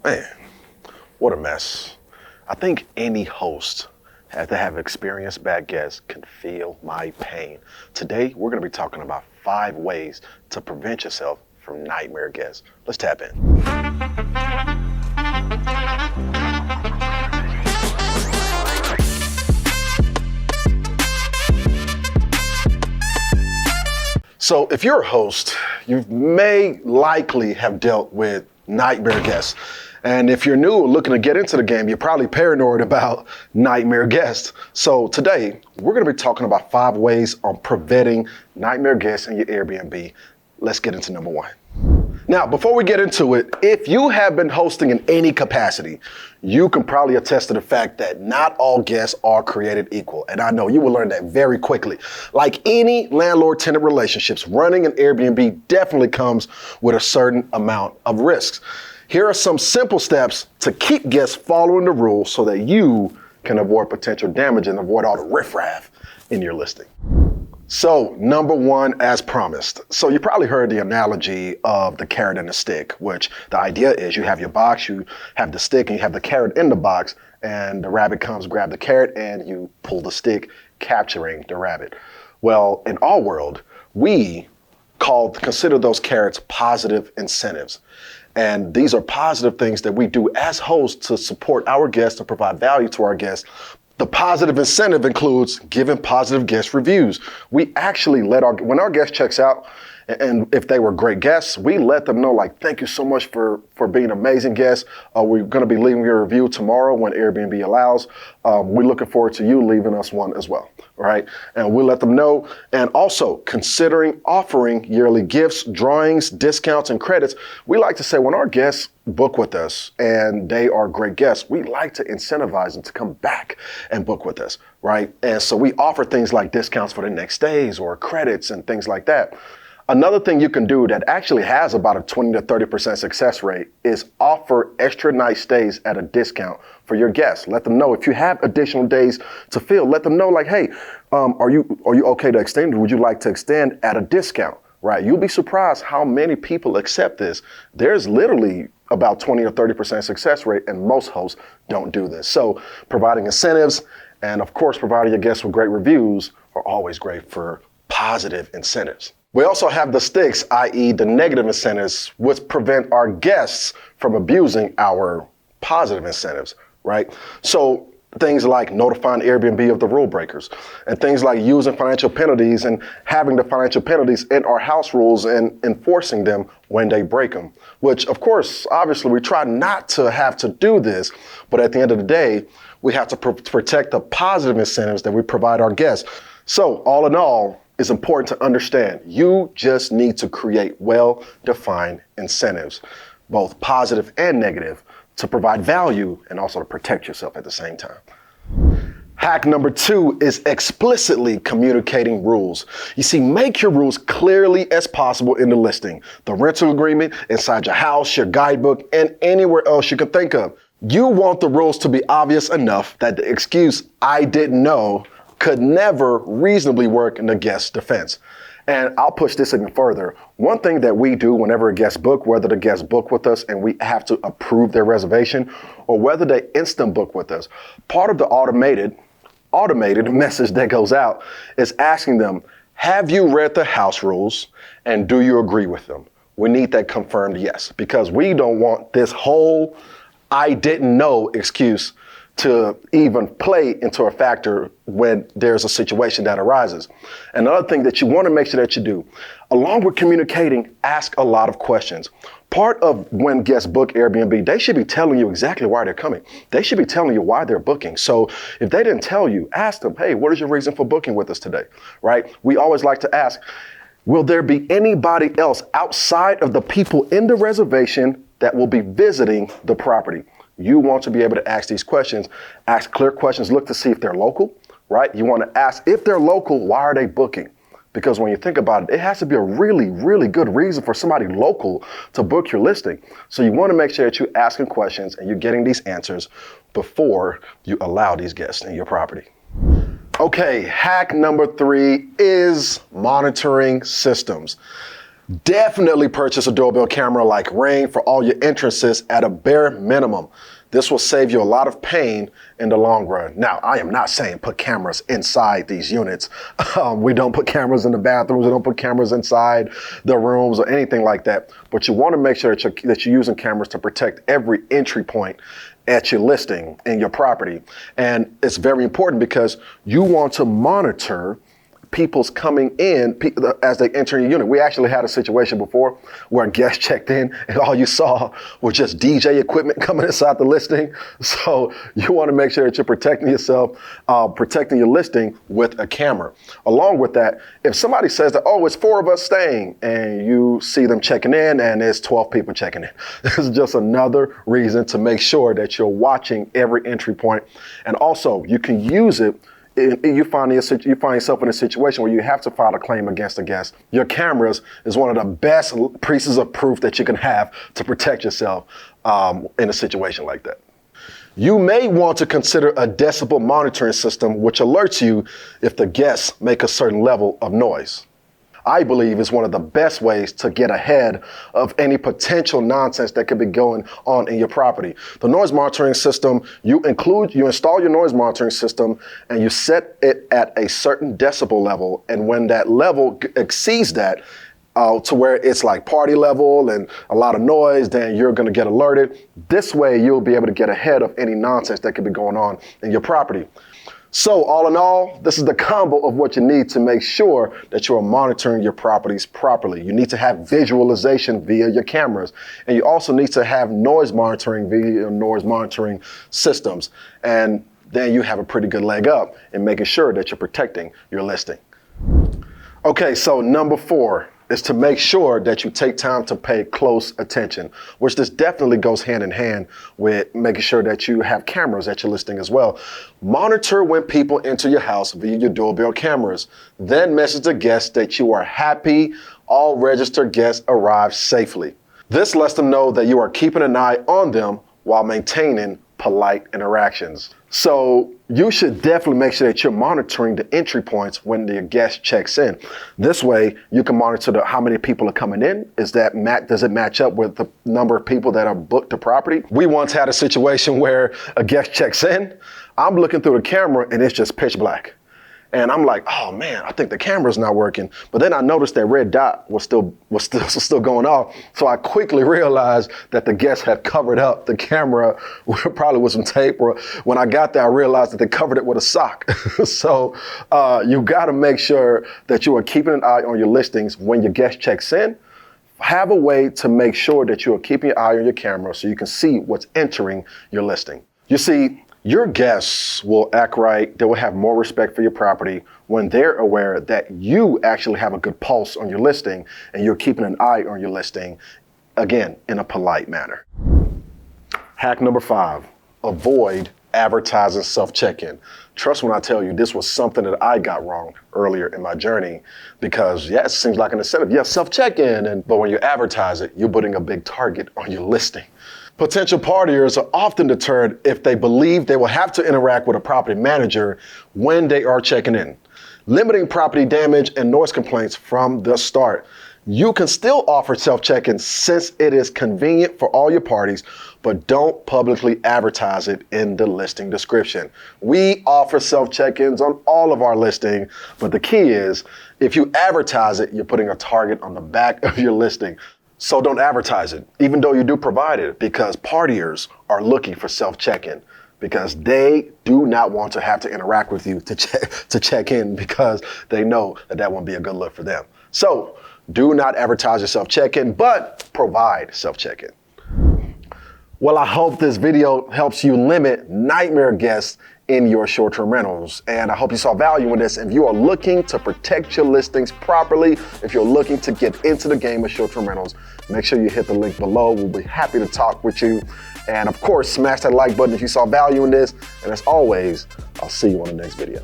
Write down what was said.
Man, what a mess. I think any host that have experienced bad guests can feel my pain. Today, we're going to be talking about 5 ways to prevent yourself from nightmare guests. Let's tap in. So if you're a host, you may likely have dealt with nightmare guests. And if you're new or looking to get into the game, you're probably paranoid about nightmare guests. So today, we're going to be talking about 5 ways on preventing nightmare guests in your Airbnb. Let's get into number 1. Now, before we get into it, if you have been hosting in any capacity, you can probably attest to the fact that not all guests are created equal. And I know you will learn that very quickly. Like any landlord-tenant relationships, running an Airbnb definitely comes with a certain amount of risks. Here are some simple steps to keep guests following the rules so that you can avoid potential damage and avoid all the riffraff in your listing. So number 1, as promised. So you probably heard the analogy of the carrot and the stick, which the idea is you have your box, you have the stick, and you have the carrot in the box, and the rabbit comes, grab the carrot, and you pull the stick, capturing the rabbit. Well, in our world, we consider those carrots positive incentives. And these are positive things that we do as hosts to support our guests, to provide value to our guests. The positive incentive includes giving positive guest reviews. We actually when our guest checks out, and if they were great guests, we let them know, like, thank you so much for being amazing guests. We're going to be leaving you a review tomorrow when Airbnb allows. We're looking forward to you leaving us one as well, right? And we'll let them know. And also considering offering yearly gifts, drawings, discounts, and credits. We like to say when our guests book with us and they are great guests, we like to incentivize them to come back and book with us, right? And so we offer things like discounts for the next stays or credits and things like that. Another thing you can do that actually has about a 20 to 30% success rate is offer extra night stays at a discount for your guests. Let them know if you have additional days to fill, let them know, like, hey, are you okay to extend? Would you like to extend at a discount, right? You'll be surprised how many people accept this. There's literally about 20 or 30% success rate, and most hosts don't do this. So providing incentives and, of course, providing your guests with great reviews are always great for positive incentives. We also have the sticks, i.e. the negative incentives, which prevent our guests from abusing our positive incentives, right? So things like notifying Airbnb of the rule breakers, and things like using financial penalties and having the financial penalties in our house rules and enforcing them when they break them, which, of course, obviously we try not to have to do this, but at the end of the day, we have to protect the positive incentives that we provide our guests. So all in all, it's important to understand you just need to create well-defined incentives, both positive and negative, to provide value and also to protect yourself at the same time. Hack number 2 is explicitly communicating rules. You see, make your rules clearly as possible in the listing, the rental agreement, inside your house, your guidebook, and anywhere else you can think of. You want the rules to be obvious enough that the excuse, "I didn't know," could never reasonably work in the guest's defense. And I'll push this even further. One thing that we do whenever a guest book, whether the guest book with us and we have to approve their reservation, or whether they instant book with us, part of the automated message that goes out is asking them, have you read the house rules and do you agree with them? We need that confirmed yes, because we don't want this whole "I didn't know" excuse to even play into a factor when there's a situation that arises. Another thing that you want to make sure that you do, along with communicating, ask a lot of questions. Part of when guests book Airbnb, they should be telling you exactly why they're coming. They should be telling you why they're booking. So if they didn't tell you, ask them, hey, what is your reason for booking with us today, right? We always like to ask, will there be anybody else outside of the people in the reservation that will be visiting the property? You want to be able to ask these questions, ask clear questions, look to see if they're local, right? You want to ask if they're local, why are they booking? Because when you think about it, it has to be a really, really good reason for somebody local to book your listing. So you want to make sure that you're asking questions and you're getting these answers before you allow these guests in your property. Okay, hack number 3 is monitoring systems. Definitely purchase a doorbell camera like Ring for all your entrances at a bare minimum. This will save you a lot of pain in the long run. Now, I am not saying put cameras inside these units. We don't put cameras in the bathrooms. We don't put cameras inside the rooms or anything like that. But you want to make sure that you're using cameras to protect every entry point at your listing in your property. And it's very important because you want to monitor people's coming in as they enter your unit. We actually had a situation before where a guest checked in and all you saw was just DJ equipment coming inside the listing. So you want to make sure that you're protecting yourself, protecting your listing with a camera. Along with that, if somebody says that, oh, it's 4 of us staying, and you see them checking in and there's 12 people checking in, this is just another reason to make sure that you're watching every entry point. And also you can use it. You find yourself in a situation where you have to file a claim against a guest. Your cameras is one of the best pieces of proof that you can have to protect yourself in a situation like that. You may want to consider a decibel monitoring system which alerts you if the guests make a certain level of noise. I believe is one of the best ways to get ahead of any potential nonsense that could be going on in your property. The noise monitoring system, you install your noise monitoring system and you set it at a certain decibel level. And when that level exceeds that, to where it's like party level and a lot of noise, then you're gonna get alerted. This way you'll be able to get ahead of any nonsense that could be going on in your property. So all in all, this is the combo of what you need to make sure that you are monitoring your properties properly. You need to have visualization via your cameras, and you also need to have noise monitoring via your noise monitoring systems. And then you have a pretty good leg up in making sure that you're protecting your listing. Okay, so number 4 is to make sure that you take time to pay close attention, which this definitely goes hand in hand with making sure that you have cameras at your listing as well. Monitor when people enter your house via your doorbell cameras. Then message the guests that you are happy all registered guests arrived safely. This lets them know that you are keeping an eye on them while maintaining polite interactions. So you should definitely make sure that you're monitoring the entry points when the guest checks in. This way you can monitor how many people are coming in. Does it match up with the number of people that are booked to property? We once had a situation where a guest checks in. I'm looking through the camera and it's just pitch black. And I'm like, oh man, I think the camera's not working. But then I noticed that red dot was still going off. So I quickly realized that the guests had covered up the camera probably with some tape. Or when I got there, I realized that they covered it with a sock. So you got to make sure that you are keeping an eye on your listings when your guest checks in. Have a way to make sure that you are keeping your eye on your camera so you can see what's entering your listing. You see, your guests will act right. They will have more respect for your property when they're aware that you actually have a good pulse on your listing and you're keeping an eye on your listing, again, in a polite manner. Hack number 5, avoid advertising self-check-in. Trust when I tell you, this was something that I got wrong earlier in my journey because, yeah, it seems like an incentive. Yeah, self-check-in, but when you advertise it, you're putting a big target on your listing. Potential partiers are often deterred if they believe they will have to interact with a property manager when they are checking in. Limiting property damage and noise complaints from the start. You can still offer self-check-in since it is convenient for all your parties, but don't publicly advertise it in the listing description. We offer self-check-ins on all of our listings, but the key is if you advertise it, you're putting a target on the back of your listing. So don't advertise it, even though you do provide it, because partiers are looking for self-check-in because they do not want to have to interact with you to check in because they know that won't be a good look for them. So do not advertise your self-check-in, but provide self-check-in. Well, I hope this video helps you limit nightmare guests in your short-term rentals. And I hope you saw value in this. If you are looking to protect your listings properly, if you're looking to get into the game of short-term rentals, make sure you hit the link below. We'll be happy to talk with you. And of course, smash that like button if you saw value in this. And as always, I'll see you on the next video.